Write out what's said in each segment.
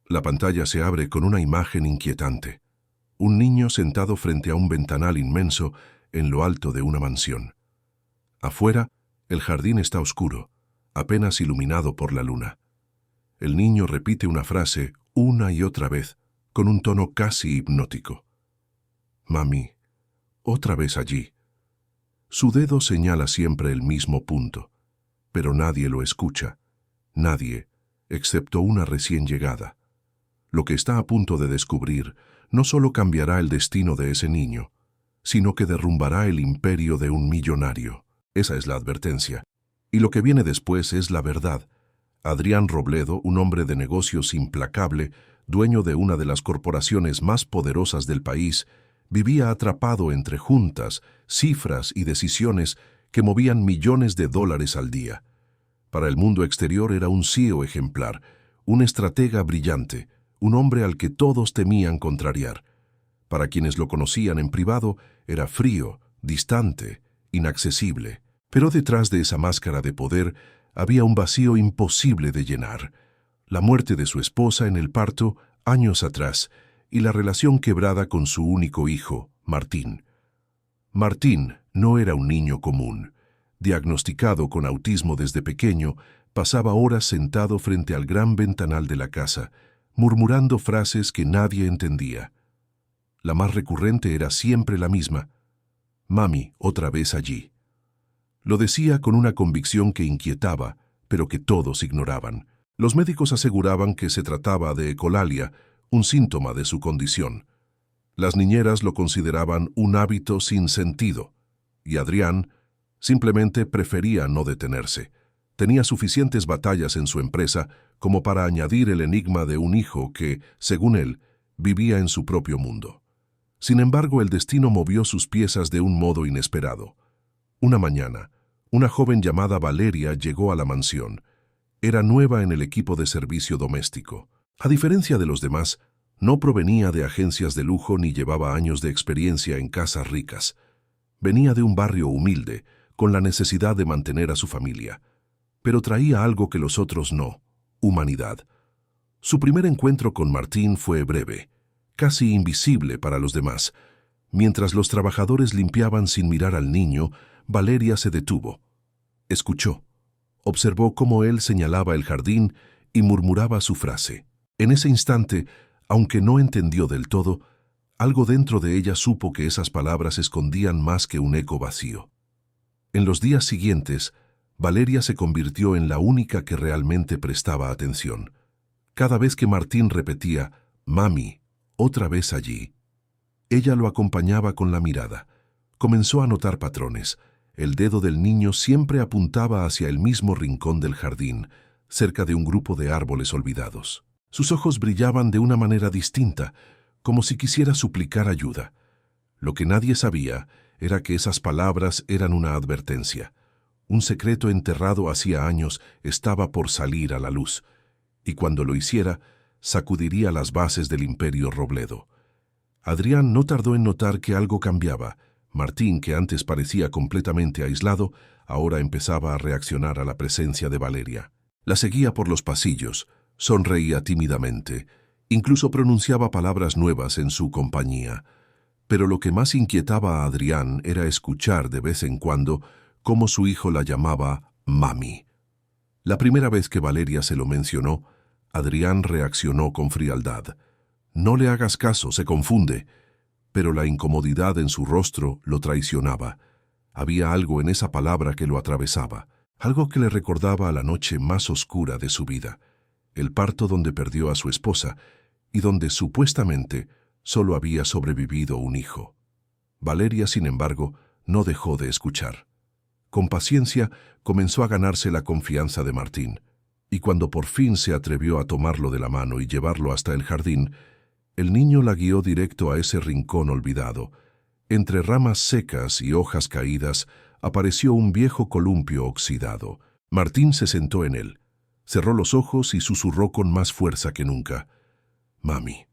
La pantalla se abre con una imagen inquietante. Un niño sentado frente a un ventanal inmenso en lo alto de una mansión. Afuera, el jardín está oscuro, apenas iluminado por la luna. El niño repite una frase una y otra vez, con un tono casi hipnótico. «Mami, otra vez allí». Su dedo señala siempre el mismo punto, pero nadie lo escucha. Nadie, excepto una recién llegada. Lo que está a punto de descubrir no solo cambiará el destino de ese niño, sino que derrumbará el imperio de un millonario. Esa es la advertencia. Y lo que viene después es la verdad. Adrián Robledo, un hombre de negocios implacable, dueño de una de las corporaciones más poderosas del país, vivía atrapado entre juntas, cifras y decisiones que movían millones de dólares al día. Para el mundo exterior era un CEO ejemplar, un estratega brillante, un hombre al que todos temían contrariar. Para quienes lo conocían en privado, era frío, distante, inaccesible. Pero detrás de esa máscara de poder había un vacío imposible de llenar. La muerte de su esposa en el parto años atrás y la relación quebrada con su único hijo, Martín. Martín no era un niño común. Diagnosticado con autismo desde pequeño, pasaba horas sentado frente al gran ventanal de la casa, murmurando frases que nadie entendía. La más recurrente era siempre la misma: «Mami, otra vez allí». Lo decía con una convicción que inquietaba, pero que todos ignoraban. Los médicos aseguraban que se trataba de ecolalia, un síntoma de su condición. Las niñeras lo consideraban un hábito sin sentido, y Adrián simplemente prefería no detenerse. Tenía suficientes batallas en su empresa como para añadir el enigma de un hijo que, según él, vivía en su propio mundo. Sin embargo, el destino movió sus piezas de un modo inesperado. Una mañana, una joven llamada Valeria llegó a la mansión. Era nueva en el equipo de servicio doméstico. A diferencia de los demás, no provenía de agencias de lujo ni llevaba años de experiencia en casas ricas. Venía de un barrio humilde, con la necesidad de mantener a su familia. Pero traía algo que los otros no: humanidad. Su primer encuentro con Martín fue breve, casi invisible para los demás. Mientras los trabajadores limpiaban sin mirar al niño, Valeria se detuvo. Escuchó. Observó cómo él señalaba el jardín y murmuraba su frase. En ese instante, aunque no entendió del todo, algo dentro de ella supo que esas palabras escondían más que un eco vacío. En los días siguientes, Valeria se convirtió en la única que realmente prestaba atención. Cada vez que Martín repetía «Mami, otra vez allí», ella lo acompañaba con la mirada. Comenzó a notar patrones. El dedo del niño siempre apuntaba hacia el mismo rincón del jardín, cerca de un grupo de árboles olvidados. Sus ojos brillaban de una manera distinta, como si quisiera suplicar ayuda. Lo que nadie sabía era que esas palabras eran una advertencia. Un secreto enterrado hacía años estaba por salir a la luz, y cuando lo hiciera, sacudiría las bases del imperio Robledo. Adrián no tardó en notar que algo cambiaba. Martín, que antes parecía completamente aislado, ahora empezaba a reaccionar a la presencia de Valeria. La seguía por los pasillos, sonreía tímidamente, incluso pronunciaba palabras nuevas en su compañía. Pero lo que más inquietaba a Adrián era escuchar de vez en cuando cómo su hijo la llamaba «mami». La primera vez que Valeria se lo mencionó, Adrián reaccionó con frialdad. «No le hagas caso, se confunde». Pero la incomodidad en su rostro lo traicionaba. Había algo en esa palabra que lo atravesaba, algo que le recordaba a la noche más oscura de su vida, el parto donde perdió a su esposa y donde supuestamente solo había sobrevivido un hijo. Valeria, sin embargo, no dejó de escuchar. Con paciencia comenzó a ganarse la confianza de Martín, y cuando por fin se atrevió a tomarlo de la mano y llevarlo hasta el jardín, el niño la guió directo a ese rincón olvidado. Entre ramas secas y hojas caídas apareció un viejo columpio oxidado. Martín se sentó en él, cerró los ojos y susurró con más fuerza que nunca: «Mami,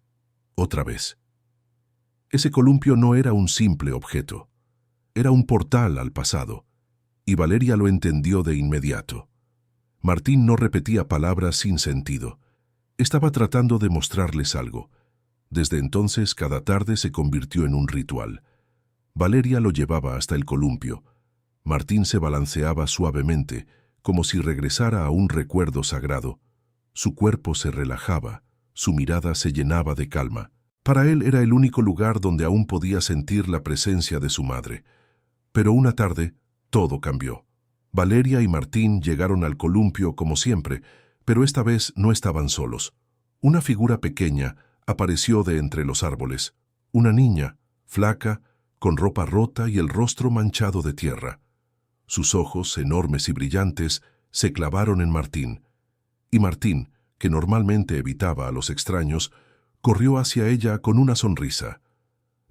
otra vez». Ese columpio no era un simple objeto, era un portal al pasado, y Valeria lo entendió de inmediato. Martín no repetía palabras sin sentido. Estaba tratando de mostrarles algo. Desde entonces, cada tarde se convirtió en un ritual. Valeria lo llevaba hasta el columpio. Martín se balanceaba suavemente, como si regresara a un recuerdo sagrado. Su cuerpo se relajaba, su mirada se llenaba de calma. Para él era el único lugar donde aún podía sentir la presencia de su madre. Pero una tarde, todo cambió. Valeria y Martín llegaron al columpio como siempre, pero esta vez no estaban solos. Una figura pequeña apareció de entre los árboles. Una niña, flaca, con ropa rota y el rostro manchado de tierra. Sus ojos, enormes y brillantes, se clavaron en Martín. Y Martín, que normalmente evitaba a los extraños, corrió hacia ella con una sonrisa.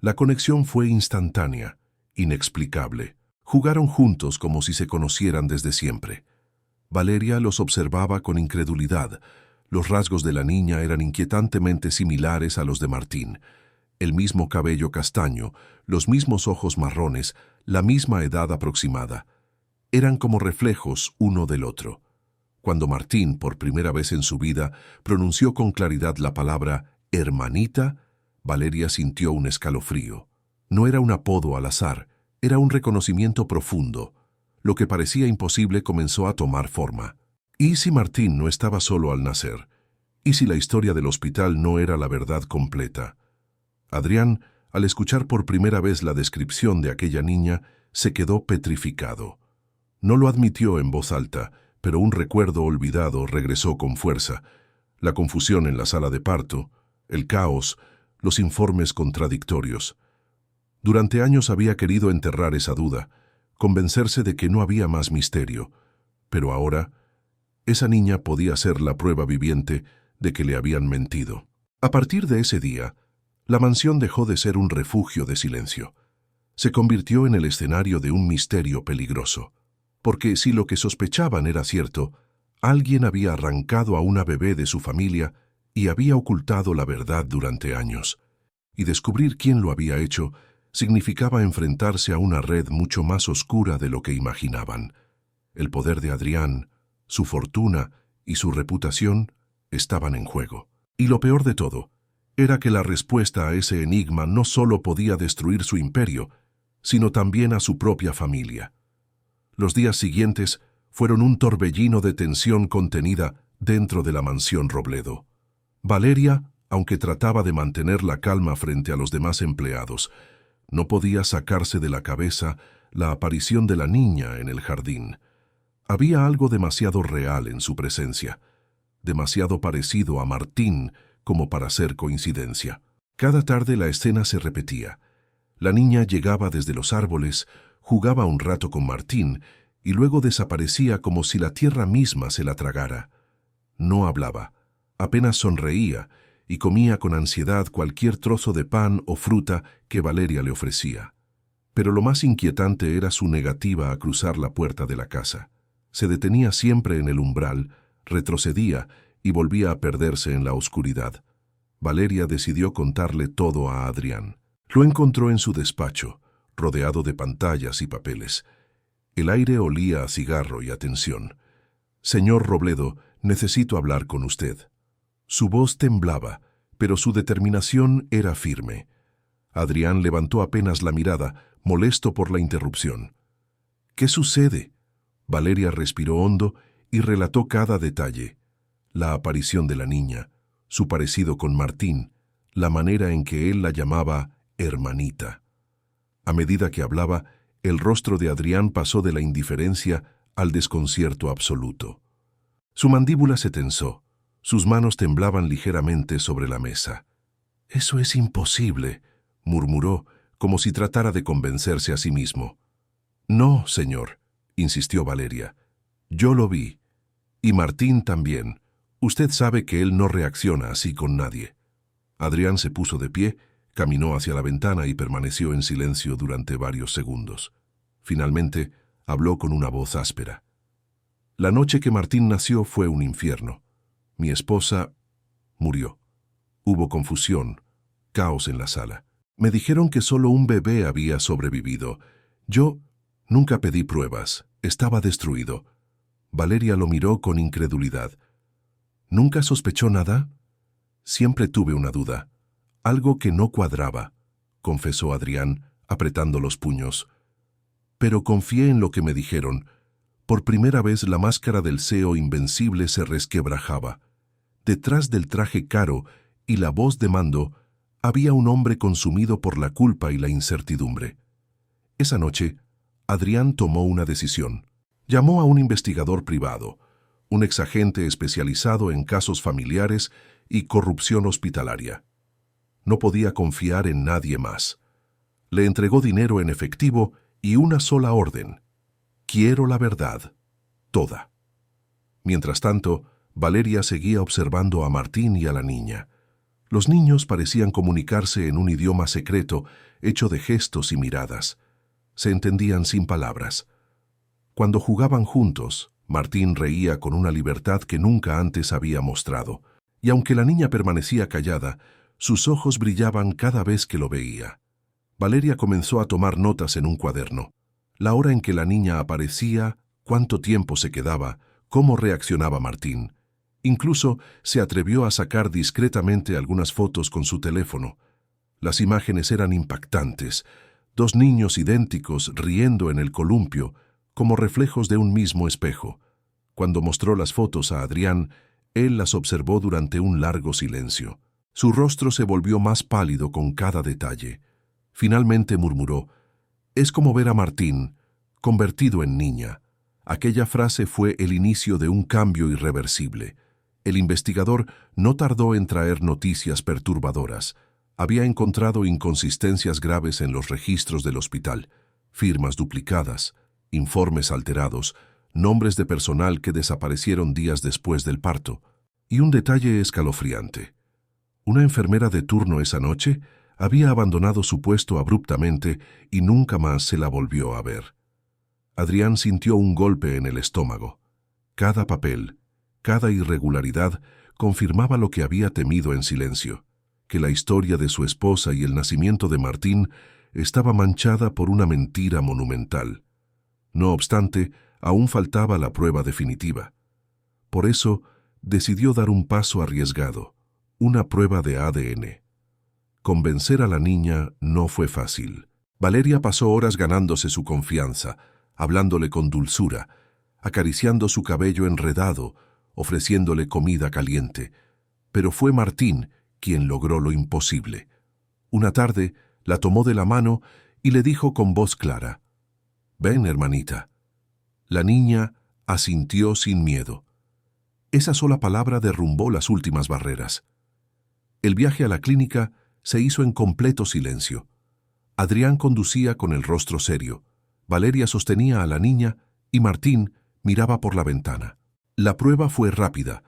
La conexión fue instantánea, inexplicable. Jugaron juntos como si se conocieran desde siempre. Valeria los observaba con incredulidad. Los rasgos de la niña eran inquietantemente similares a los de Martín. El mismo cabello castaño, los mismos ojos marrones, la misma edad aproximada. Eran como reflejos uno del otro. Cuando Martín, por primera vez en su vida, pronunció con claridad la palabra «hermanita», Valeria sintió un escalofrío. No era un apodo al azar, era un reconocimiento profundo. Lo que parecía imposible comenzó a tomar forma. ¿Y si Martín no estaba solo al nacer? ¿Y si la historia del hospital no era la verdad completa? Adrián, al escuchar por primera vez la descripción de aquella niña, se quedó petrificado. No lo admitió en voz alta, pero un recuerdo olvidado regresó con fuerza. La confusión en la sala de parto, el caos, los informes contradictorios. Durante años había querido enterrar esa duda, convencerse de que no había más misterio, pero ahora, esa niña podía ser la prueba viviente de que le habían mentido. A partir de ese día, la mansión dejó de ser un refugio de silencio. Se convirtió en el escenario de un misterio peligroso. Porque si lo que sospechaban era cierto, alguien había arrancado a una bebé de su familia y había ocultado la verdad durante años. Y descubrir quién lo había hecho significaba enfrentarse a una red mucho más oscura de lo que imaginaban. El poder de Adrián, su fortuna y su reputación estaban en juego. Y lo peor de todo era que la respuesta a ese enigma no solo podía destruir su imperio, sino también a su propia familia. Los días siguientes fueron un torbellino de tensión contenida dentro de la mansión Robledo. Valeria, aunque trataba de mantener la calma frente a los demás empleados, no podía sacarse de la cabeza la aparición de la niña en el jardín. Había algo demasiado real en su presencia, demasiado parecido a Martín como para ser coincidencia. Cada tarde la escena se repetía. La niña llegaba desde los árboles, jugaba un rato con Martín y luego desaparecía como si la tierra misma se la tragara. No hablaba, apenas sonreía y comía con ansiedad cualquier trozo de pan o fruta que Valeria le ofrecía. Pero lo más inquietante era su negativa a cruzar la puerta de la casa. Se detenía siempre en el umbral, retrocedía y volvía a perderse en la oscuridad. Valeria decidió contarle todo a Adrián. Lo encontró en su despacho, rodeado de pantallas y papeles. El aire olía a cigarro y a tensión. «Señor Robledo, necesito hablar con usted». Su voz temblaba, pero su determinación era firme. Adrián levantó apenas la mirada, molesto por la interrupción. «¿Qué sucede?» Valeria respiró hondo y relató cada detalle. La aparición de la niña, su parecido con Martín, la manera en que él la llamaba hermanita. A medida que hablaba, el rostro de Adrián pasó de la indiferencia al desconcierto absoluto. Su mandíbula se tensó, sus manos temblaban ligeramente sobre la mesa. «Eso es imposible», murmuró, como si tratara de convencerse a sí mismo. «No, señor», insistió Valeria. «Yo lo vi. Y Martín también. Usted sabe que él no reacciona así con nadie». Adrián se puso de pie, caminó hacia la ventana y permaneció en silencio durante varios segundos. Finalmente, habló con una voz áspera. «La noche que Martín nació fue un infierno. Mi esposa murió. Hubo confusión, caos en la sala. Me dijeron que solo un bebé había sobrevivido. Yo nunca pedí pruebas. Estaba destruido». Valeria lo miró con incredulidad. ¿Nunca sospechó nada? Siempre tuve una duda. Algo que no cuadraba, confesó Adrián, apretando los puños. Pero confié en lo que me dijeron. Por primera vez la máscara del CEO invencible se resquebrajaba. Detrás del traje caro y la voz de mando había un hombre consumido por la culpa y la incertidumbre. Esa noche, Adrián tomó una decisión. Llamó a un investigador privado, un exagente especializado en casos familiares y corrupción hospitalaria. No podía confiar en nadie más. Le entregó dinero en efectivo y una sola orden: quiero la verdad, toda. Mientras tanto, Valeria seguía observando a Martín y a la niña. Los niños parecían comunicarse en un idioma secreto, hecho de gestos y miradas. Se entendían sin palabras. Cuando jugaban juntos, Martín reía con una libertad que nunca antes había mostrado, y aunque la niña permanecía callada, sus ojos brillaban cada vez que lo veía. Valeria comenzó a tomar notas en un cuaderno. La hora en que la niña aparecía, cuánto tiempo se quedaba, cómo reaccionaba Martín. Incluso se atrevió a sacar discretamente algunas fotos con su teléfono. Las imágenes eran impactantes. 2 niños idénticos riendo en el columpio, como reflejos de un mismo espejo. Cuando mostró las fotos a Adrián, él las observó durante un largo silencio. Su rostro se volvió más pálido con cada detalle. Finalmente murmuró: «Es como ver a Martín, convertido en niña». Aquella frase fue el inicio de un cambio irreversible. El investigador no tardó en traer noticias perturbadoras. Había encontrado inconsistencias graves en los registros del hospital, firmas duplicadas, informes alterados, nombres de personal que desaparecieron días después del parto. Y un detalle escalofriante: una enfermera de turno esa noche había abandonado su puesto abruptamente y nunca más se la volvió a ver. Adrián sintió un golpe en el estómago. Cada papel, cada irregularidad confirmaba lo que había temido en silencio: que la historia de su esposa y el nacimiento de Martín estaba manchada por una mentira monumental. No obstante, aún faltaba la prueba definitiva. Por eso, decidió dar un paso arriesgado: una prueba de ADN. Convencer a la niña no fue fácil. Valeria pasó horas ganándose su confianza, hablándole con dulzura, acariciando su cabello enredado, ofreciéndole comida caliente. Pero fue Martín quien logró lo imposible. Una tarde, la tomó de la mano y le dijo con voz clara: «Ven, hermanita». La niña asintió sin miedo. Esa sola palabra derrumbó las últimas barreras. El viaje a la clínica se hizo en completo silencio. Adrián conducía con el rostro serio. Valeria sostenía a la niña y Martín miraba por la ventana. La prueba fue rápida: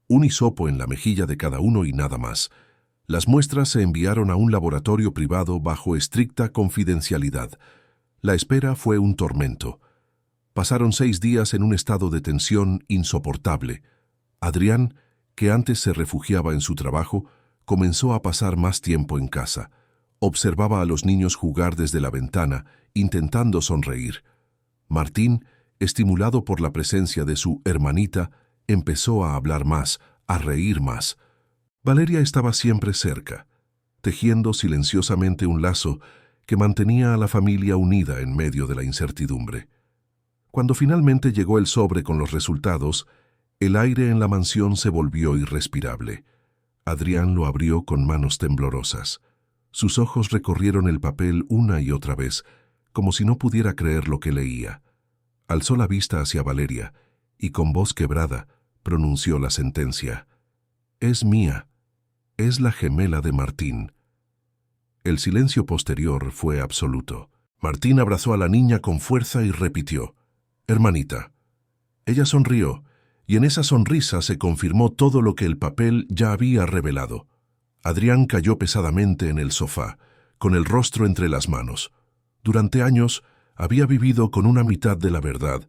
un hisopo en la mejilla de cada uno y nada más. Las muestras se enviaron a un laboratorio privado bajo estricta confidencialidad. La espera fue un tormento. Pasaron 6 días en un estado de tensión insoportable. Adrián, que antes se refugiaba en su trabajo, comenzó a pasar más tiempo en casa. Observaba a los niños jugar desde la ventana, intentando sonreír. Martín, estimulado por la presencia de su hermanita, empezó a hablar más, a reír más. Valeria estaba siempre cerca, tejiendo silenciosamente un lazo que mantenía a la familia unida en medio de la incertidumbre. Cuando finalmente llegó el sobre con los resultados, el aire en la mansión se volvió irrespirable. Adrián lo abrió con manos temblorosas. Sus ojos recorrieron el papel una y otra vez, como si no pudiera creer lo que leía. Alzó la vista hacia Valeria y con voz quebrada pronunció la sentencia: «Es mía, es la gemela de Martín». El silencio posterior fue absoluto. Martín abrazó a la niña con fuerza y repitió: «Hermanita». Ella sonrió, y en esa sonrisa se confirmó todo lo que el papel ya había revelado. Adrián cayó pesadamente en el sofá, con el rostro entre las manos. Durante años había vivido con una mitad de la verdad,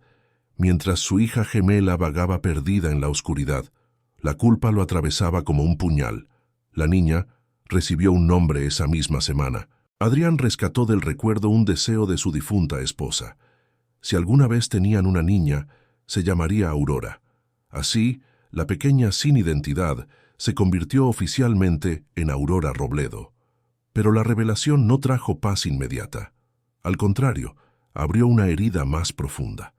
mientras su hija gemela vagaba perdida en la oscuridad. La culpa lo atravesaba como un puñal. La niña recibió un nombre esa misma semana. Adrián rescató del recuerdo un deseo de su difunta esposa. Si alguna vez tenían una niña, se llamaría Aurora. Así, la pequeña sin identidad se convirtió oficialmente en Aurora Robledo. Pero la revelación no trajo paz inmediata. Al contrario, abrió una herida más profunda.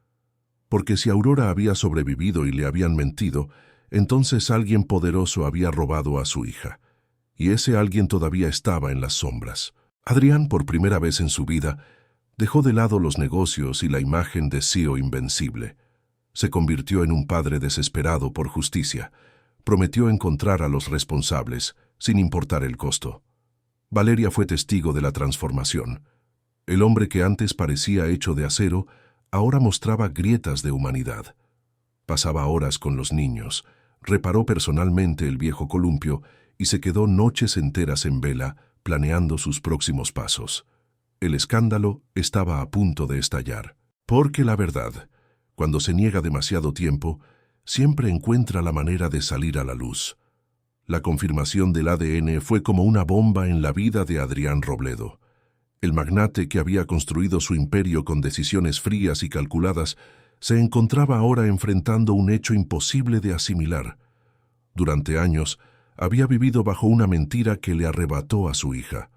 Porque si Aurora había sobrevivido y le habían mentido, entonces alguien poderoso había robado a su hija. Y ese alguien todavía estaba en las sombras. Adrián, por primera vez en su vida, dejó de lado los negocios y la imagen de CEO invencible. Se convirtió en un padre desesperado por justicia. Prometió encontrar a los responsables, sin importar el costo. Valeria fue testigo de la transformación. El hombre que antes parecía hecho de acero, ahora mostraba grietas de humanidad. Pasaba horas con los niños, reparó personalmente el viejo columpio y se quedó noches enteras en vela, planeando sus próximos pasos. El escándalo estaba a punto de estallar. Porque la verdad, cuando se niega demasiado tiempo, siempre encuentra la manera de salir a la luz. La confirmación del ADN fue como una bomba en la vida de Adrián Robledo. El magnate que había construido su imperio con decisiones frías y calculadas se encontraba ahora enfrentando un hecho imposible de asimilar. Durante años, había vivido bajo una mentira que le arrebató a su hija.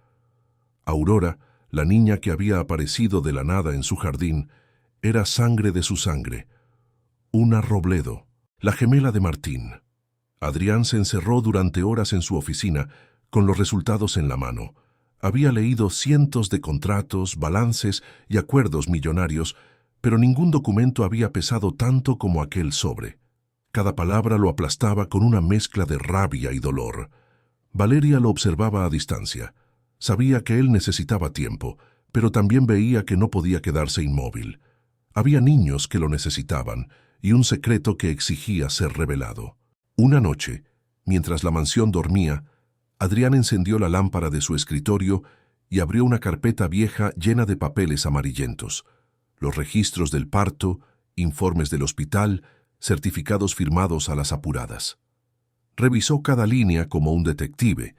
Aurora, la niña que había aparecido de la nada en su jardín, era sangre de su sangre. Una Robledo, la gemela de Martín. Adrián se encerró durante horas en su oficina, con los resultados en la mano. Había leído cientos de contratos, balances y acuerdos millonarios, pero ningún documento había pesado tanto como aquel sobre. Cada palabra lo aplastaba con una mezcla de rabia y dolor. Valeria lo observaba a distancia. Sabía que él necesitaba tiempo, pero también veía que no podía quedarse inmóvil. Había niños que lo necesitaban y un secreto que exigía ser revelado. Una noche, mientras la mansión dormía, Adrián encendió la lámpara de su escritorio y abrió una carpeta vieja llena de papeles amarillentos. Los registros del parto, informes del hospital, certificados firmados a las apuradas. Revisó cada línea como un detective,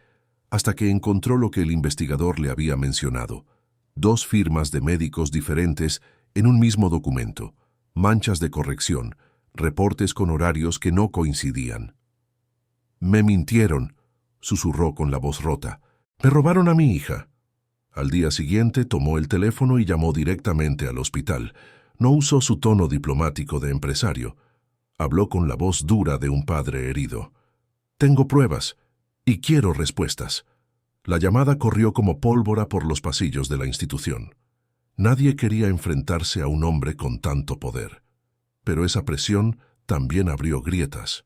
hasta que encontró lo que el investigador le había mencionado: 2 firmas de médicos diferentes en un mismo documento, manchas de corrección, reportes con horarios que no coincidían. «Me mintieron», susurró con la voz rota. «Me robaron a mi hija». Al día siguiente tomó el teléfono y llamó directamente al hospital. No usó su tono diplomático de empresario. Habló con la voz dura de un padre herido. «Tengo pruebas y quiero respuestas». La llamada corrió como pólvora por los pasillos de la institución. Nadie quería enfrentarse a un hombre con tanto poder. Pero esa presión también abrió grietas.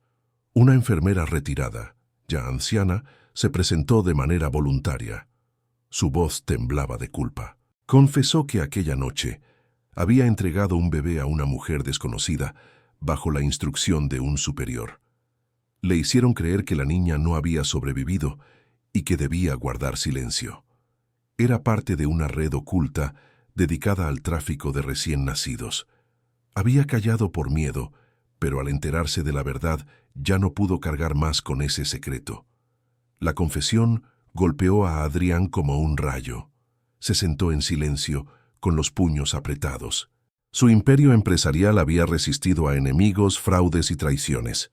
Una enfermera retirada, ya anciana, se presentó de manera voluntaria. Su voz temblaba de culpa. Confesó que aquella noche había entregado un bebé a una mujer desconocida bajo la instrucción de un superior. Le hicieron creer que la niña no había sobrevivido y que debía guardar silencio. Era parte de una red oculta dedicada al tráfico de recién nacidos. Había callado por miedo, pero al enterarse de la verdad ya no pudo cargar más con ese secreto. La confesión golpeó a Adrián como un rayo. Se sentó en silencio, con los puños apretados. Su imperio empresarial había resistido a enemigos, fraudes y traiciones.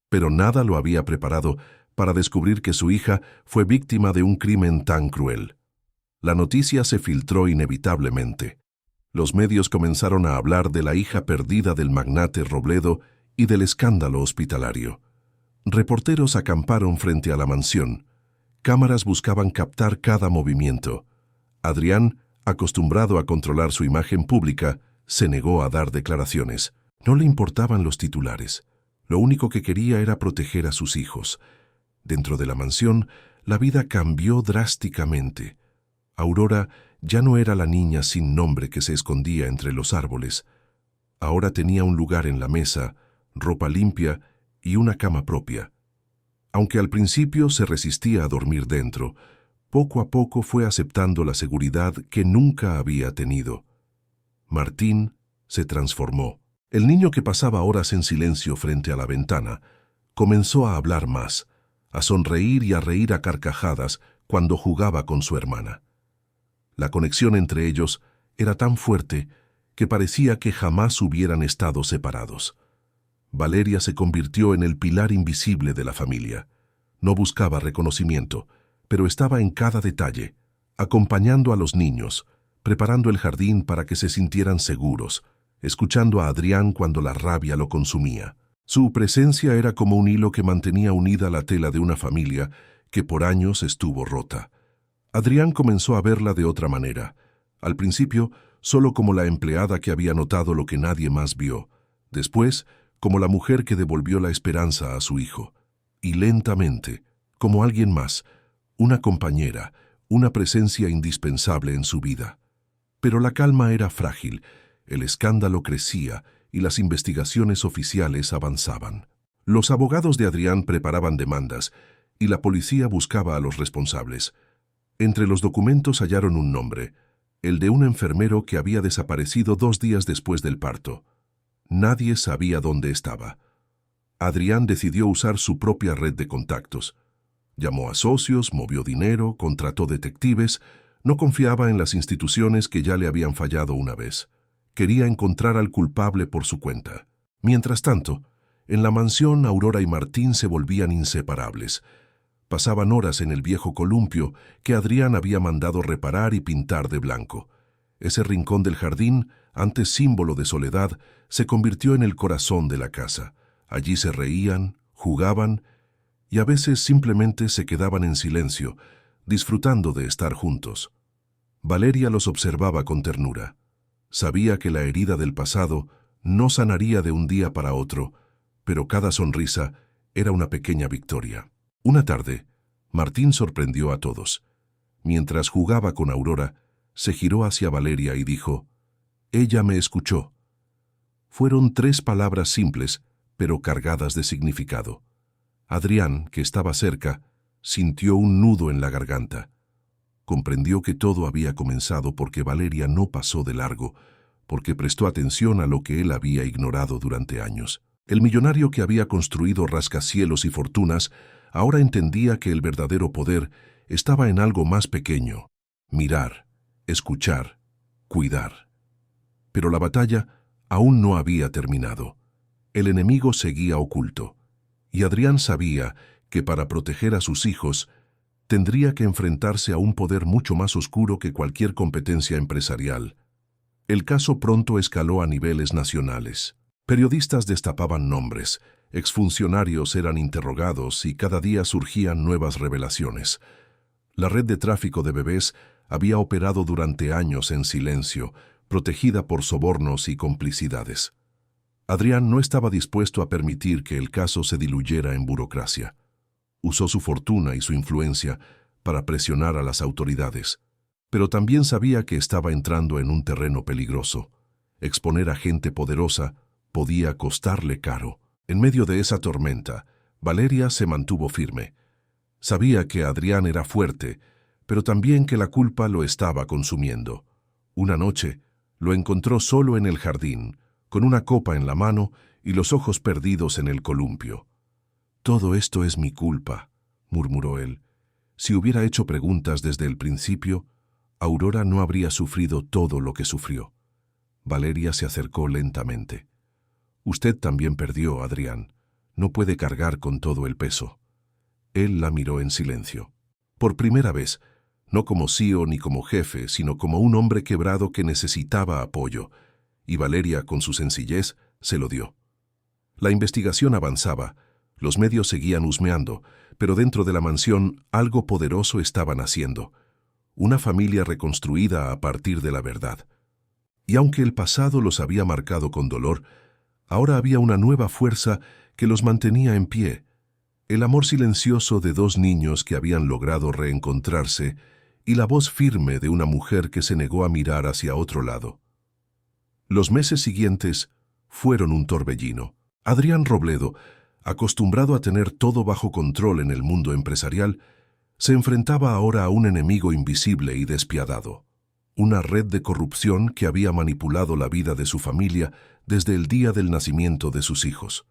Pero nada lo había preparado para descubrir que su hija fue víctima de un crimen tan cruel. La noticia se filtró inevitablemente. Los medios comenzaron a hablar de la hija perdida del magnate Robledo y del escándalo hospitalario. Reporteros acamparon frente a la mansión. Cámaras buscaban captar cada movimiento. Adrián, acostumbrado a controlar su imagen pública, se negó a dar declaraciones. No le importaban los titulares. Lo único que quería era proteger a sus hijos. Dentro de la mansión, la vida cambió drásticamente. Aurora ya no era la niña sin nombre que se escondía entre los árboles. Ahora tenía un lugar en la mesa, ropa limpia y una cama propia. Aunque al principio se resistía a dormir dentro, poco a poco fue aceptando la seguridad que nunca había tenido. Martín se transformó. El niño que pasaba horas en silencio frente a la ventana comenzó a hablar más, a sonreír y a reír a carcajadas cuando jugaba con su hermana. La conexión entre ellos era tan fuerte que parecía que jamás hubieran estado separados. Valeria se convirtió en el pilar invisible de la familia. No buscaba reconocimiento, pero estaba en cada detalle, acompañando a los niños, preparando el jardín para que se sintieran seguros, escuchando a Adrián cuando la rabia lo consumía. Su presencia era como un hilo que mantenía unida la tela de una familia que por años estuvo rota. Adrián comenzó a verla de otra manera. Al principio, solo como la empleada que había notado lo que nadie más vio. Después, como la mujer que devolvió la esperanza a su hijo. Y lentamente, como alguien más, una compañera, una presencia indispensable en su vida. Pero la calma era frágil, el escándalo crecía y las investigaciones oficiales avanzaban. Los abogados de Adrián preparaban demandas y la policía buscaba a los responsables. Entre los documentos hallaron un nombre, el de un enfermero que había desaparecido 2 días después del parto. Nadie sabía dónde estaba. Adrián decidió usar su propia red de contactos. Llamó a socios, movió dinero, contrató detectives. No confiaba en las instituciones que ya le habían fallado una vez. Quería encontrar al culpable por su cuenta. Mientras tanto, en la mansión Aurora y Martín se volvían inseparables. Pasaban horas en el viejo columpio que Adrián había mandado reparar y pintar de blanco. Ese rincón del jardín, antes símbolo de soledad, se convirtió en el corazón de la casa. Allí se reían, jugaban y a veces simplemente se quedaban en silencio, disfrutando de estar juntos. Valeria los observaba con ternura. Sabía que la herida del pasado no sanaría de un día para otro, pero cada sonrisa era una pequeña victoria. Una tarde, Martín sorprendió a todos. Mientras jugaba con Aurora, se giró hacia Valeria y dijo: «Ella me escuchó». Fueron 3 palabras simples, pero cargadas de significado. Adrián, que estaba cerca, sintió un nudo en la garganta. Comprendió que todo había comenzado porque Valeria no pasó de largo, porque prestó atención a lo que él había ignorado durante años. El millonario que había construido rascacielos y fortunas ahora entendía que el verdadero poder estaba en algo más pequeño: mirar, escuchar, cuidar. Pero la batalla aún no había terminado. El enemigo seguía oculto, y Adrián sabía que para proteger a sus hijos tendría que enfrentarse a un poder mucho más oscuro que cualquier competencia empresarial. El caso pronto escaló a niveles nacionales. Periodistas destapaban nombres, exfuncionarios eran interrogados y cada día surgían nuevas revelaciones. La red de tráfico de bebés había operado durante años en silencio, protegida por sobornos y complicidades. Adrián no estaba dispuesto a permitir que el caso se diluyera en burocracia. Usó su fortuna y su influencia para presionar a las autoridades, pero también sabía que estaba entrando en un terreno peligroso. Exponer a gente poderosa podía costarle caro. En medio de esa tormenta, Valeria se mantuvo firme. Sabía que Adrián era fuerte, pero también que la culpa lo estaba consumiendo. Una noche, lo encontró solo en el jardín, con una copa en la mano y los ojos perdidos en el columpio. «Todo esto es mi culpa», murmuró él. «Si hubiera hecho preguntas desde el principio, Aurora no habría sufrido todo lo que sufrió». Valeria se acercó lentamente. «Usted también perdió, Adrián. No puede cargar con todo el peso». Él la miró en silencio. Por primera vez, no como CEO ni como jefe, sino como un hombre quebrado que necesitaba apoyo, y Valeria, con su sencillez, se lo dio. La investigación avanzaba, los medios seguían husmeando, pero dentro de la mansión algo poderoso estaba naciendo. Una familia reconstruida a partir de la verdad. Y aunque el pasado los había marcado con dolor, ahora había una nueva fuerza que los mantenía en pie. El amor silencioso de 2 niños que habían logrado reencontrarse y la voz firme de una mujer que se negó a mirar hacia otro lado. Los meses siguientes fueron un torbellino. Adrián Robledo, acostumbrado a tener todo bajo control en el mundo empresarial, se enfrentaba ahora a un enemigo invisible y despiadado. Una red de corrupción que había manipulado la vida de su familia desde el día del nacimiento de sus hijos.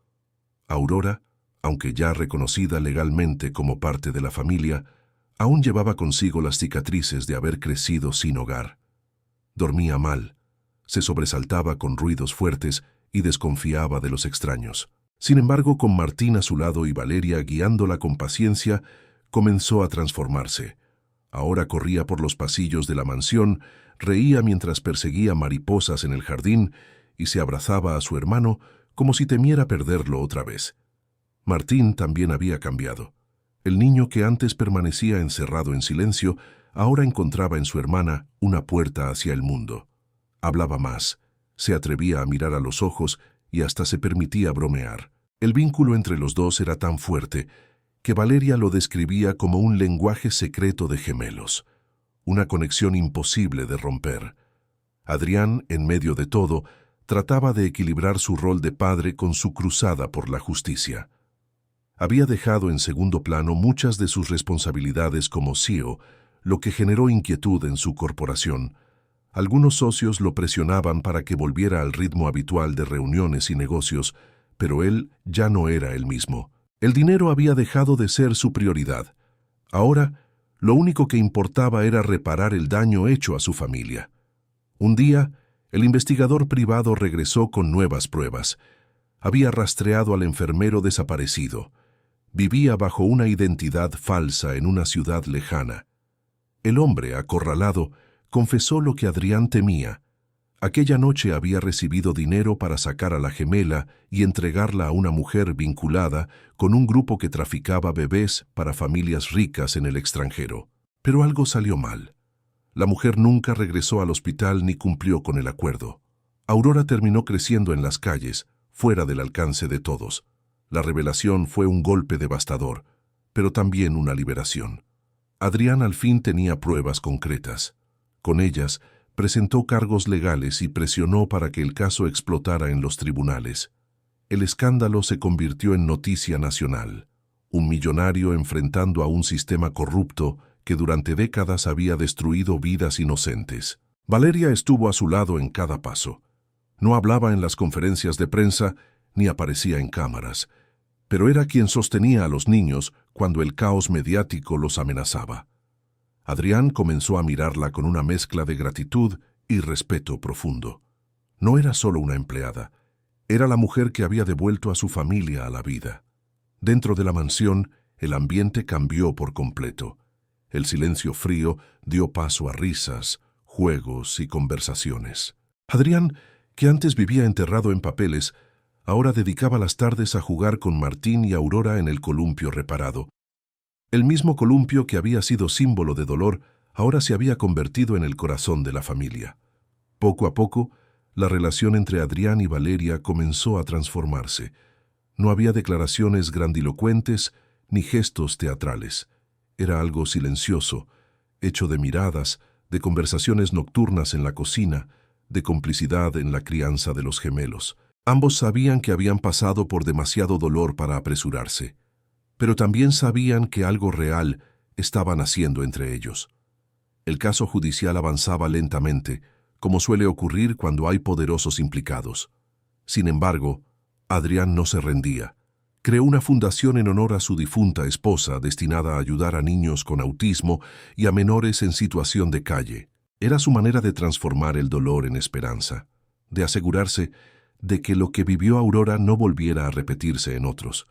Aurora, aunque ya reconocida legalmente como parte de la familia, aún llevaba consigo las cicatrices de haber crecido sin hogar. Dormía mal, se sobresaltaba con ruidos fuertes y desconfiaba de los extraños. Sin embargo, con Martín a su lado y Valeria guiándola con paciencia, comenzó a transformarse. Ahora corría por los pasillos de la mansión, reía mientras perseguía mariposas en el jardín y se abrazaba a su hermano como si temiera perderlo otra vez. Martín también había cambiado. El niño que antes permanecía encerrado en silencio, ahora encontraba en su hermana una puerta hacia el mundo. Hablaba más, se atrevía a mirar a los ojos y hasta se permitía bromear. El vínculo entre los dos era tan fuerte que Valeria lo describía como un lenguaje secreto de gemelos, una conexión imposible de romper. Adrián, en medio de todo, trataba de equilibrar su rol de padre con su cruzada por la justicia. Había dejado en segundo plano muchas de sus responsabilidades como CEO, lo que generó inquietud en su corporación. Algunos socios lo presionaban para que volviera al ritmo habitual de reuniones y negocios, pero él ya no era el mismo. El dinero había dejado de ser su prioridad. Ahora, lo único que importaba era reparar el daño hecho a su familia. Un día, el investigador privado regresó con nuevas pruebas. Había rastreado al enfermero desaparecido. Vivía bajo una identidad falsa en una ciudad lejana. El hombre, acorralado, confesó lo que Adrián temía. Aquella noche había recibido dinero para sacar a la gemela y entregarla a una mujer vinculada con un grupo que traficaba bebés para familias ricas en el extranjero. Pero algo salió mal. La mujer nunca regresó al hospital ni cumplió con el acuerdo. Aurora terminó creciendo en las calles, fuera del alcance de todos. La revelación fue un golpe devastador, pero también una liberación. Adrián al fin tenía pruebas concretas. Con ellas, presentó cargos legales y presionó para que el caso explotara en los tribunales. El escándalo se convirtió en noticia nacional. Un millonario enfrentando a un sistema corrupto que durante décadas había destruido vidas inocentes. Valeria estuvo a su lado en cada paso. No hablaba en las conferencias de prensa ni aparecía en cámaras, pero era quien sostenía a los niños cuando el caos mediático los amenazaba. Adrián comenzó a mirarla con una mezcla de gratitud y respeto profundo. No era solo una empleada, era la mujer que había devuelto a su familia a la vida. Dentro de la mansión, el ambiente cambió por completo. El silencio frío dio paso a risas, juegos y conversaciones. Adrián, que antes vivía enterrado en papeles, ahora dedicaba las tardes a jugar con Martín y Aurora en el columpio reparado. El mismo columpio que había sido símbolo de dolor, ahora se había convertido en el corazón de la familia. Poco a poco, la relación entre Adrián y Valeria comenzó a transformarse. No había declaraciones grandilocuentes ni gestos teatrales. Era algo silencioso, hecho de miradas, de conversaciones nocturnas en la cocina, de complicidad en la crianza de los gemelos. Ambos sabían que habían pasado por demasiado dolor para apresurarse, pero también sabían que algo real estaba naciendo entre ellos. El caso judicial avanzaba lentamente, como suele ocurrir cuando hay poderosos implicados. Sin embargo, Adrián no se rendía. Creó una fundación en honor a su difunta esposa destinada a ayudar a niños con autismo y a menores en situación de calle. Era su manera de transformar el dolor en esperanza, de asegurarse de que lo que vivió Aurora no volviera a repetirse en otros.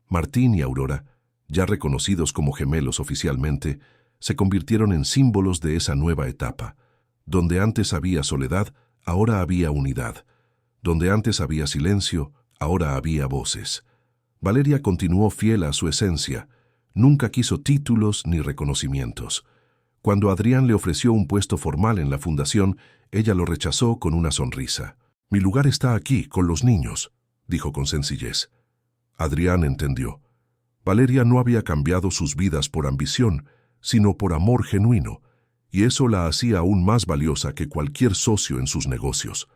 Martín y Aurora, ya reconocidos como gemelos oficialmente, se convirtieron en símbolos de esa nueva etapa. Donde antes había soledad, ahora había unidad. Donde antes había silencio, ahora había voces. Valeria continuó fiel a su esencia. Nunca quiso títulos ni reconocimientos. Cuando Adrián le ofreció un puesto formal en la fundación, ella lo rechazó con una sonrisa. «Mi lugar está aquí, con los niños», dijo con sencillez. Adrián entendió. Valeria no había cambiado sus vidas por ambición, sino por amor genuino, y eso la hacía aún más valiosa que cualquier socio en sus negocios.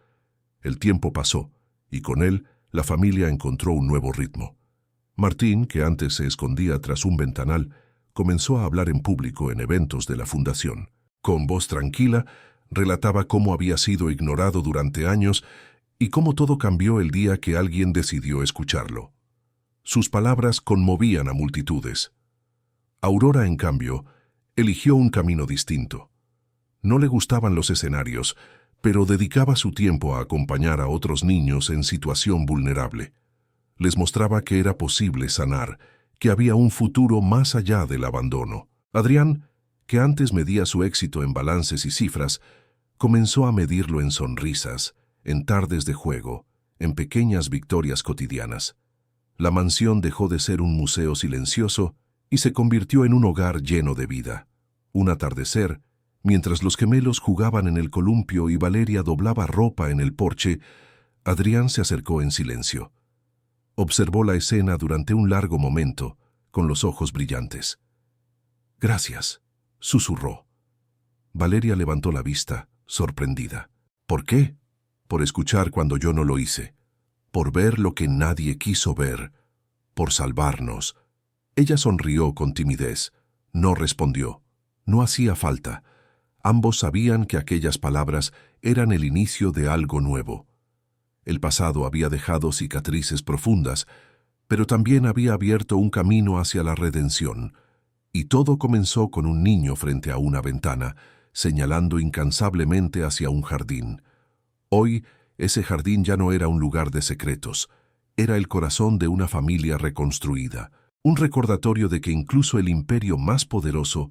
El tiempo pasó, y con él la familia encontró un nuevo ritmo. Martín, que antes se escondía tras un ventanal, comenzó a hablar en público en eventos de la fundación. Con voz tranquila, relataba cómo había sido ignorado durante años y cómo todo cambió el día que alguien decidió escucharlo. Sus palabras conmovían a multitudes. Aurora, en cambio, eligió un camino distinto. No le gustaban los escenarios, pero dedicaba su tiempo a acompañar a otros niños en situación vulnerable. Les mostraba que era posible sanar, que había un futuro más allá del abandono. Adrián, que antes medía su éxito en balances y cifras, comenzó a medirlo en sonrisas, en tardes de juego, en pequeñas victorias cotidianas. La mansión dejó de ser un museo silencioso y se convirtió en un hogar lleno de vida. Un atardecer, mientras los gemelos jugaban en el columpio y Valeria doblaba ropa en el porche, Adrián se acercó en silencio. Observó la escena durante un largo momento, con los ojos brillantes. «Gracias», susurró. Valeria levantó la vista, sorprendida. «¿Por qué?» «Por escuchar cuando yo no lo hice. Por ver lo que nadie quiso ver. Por salvarnos». Ella sonrió con timidez. No respondió. No hacía falta. Ambos sabían que aquellas palabras eran el inicio de algo nuevo. El pasado había dejado cicatrices profundas, pero también había abierto un camino hacia la redención. Y todo comenzó con un niño frente a una ventana, señalando incansablemente hacia un jardín. Hoy, ese jardín ya no era un lugar de secretos. Era el corazón de una familia reconstruida. Un recordatorio de que incluso el imperio más poderoso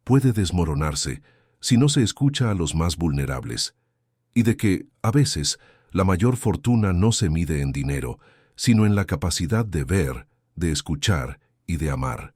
puede desmoronarse si no se escucha a los más vulnerables. Y de que, a veces, la mayor fortuna no se mide en dinero, sino en la capacidad de ver, de escuchar y de amar.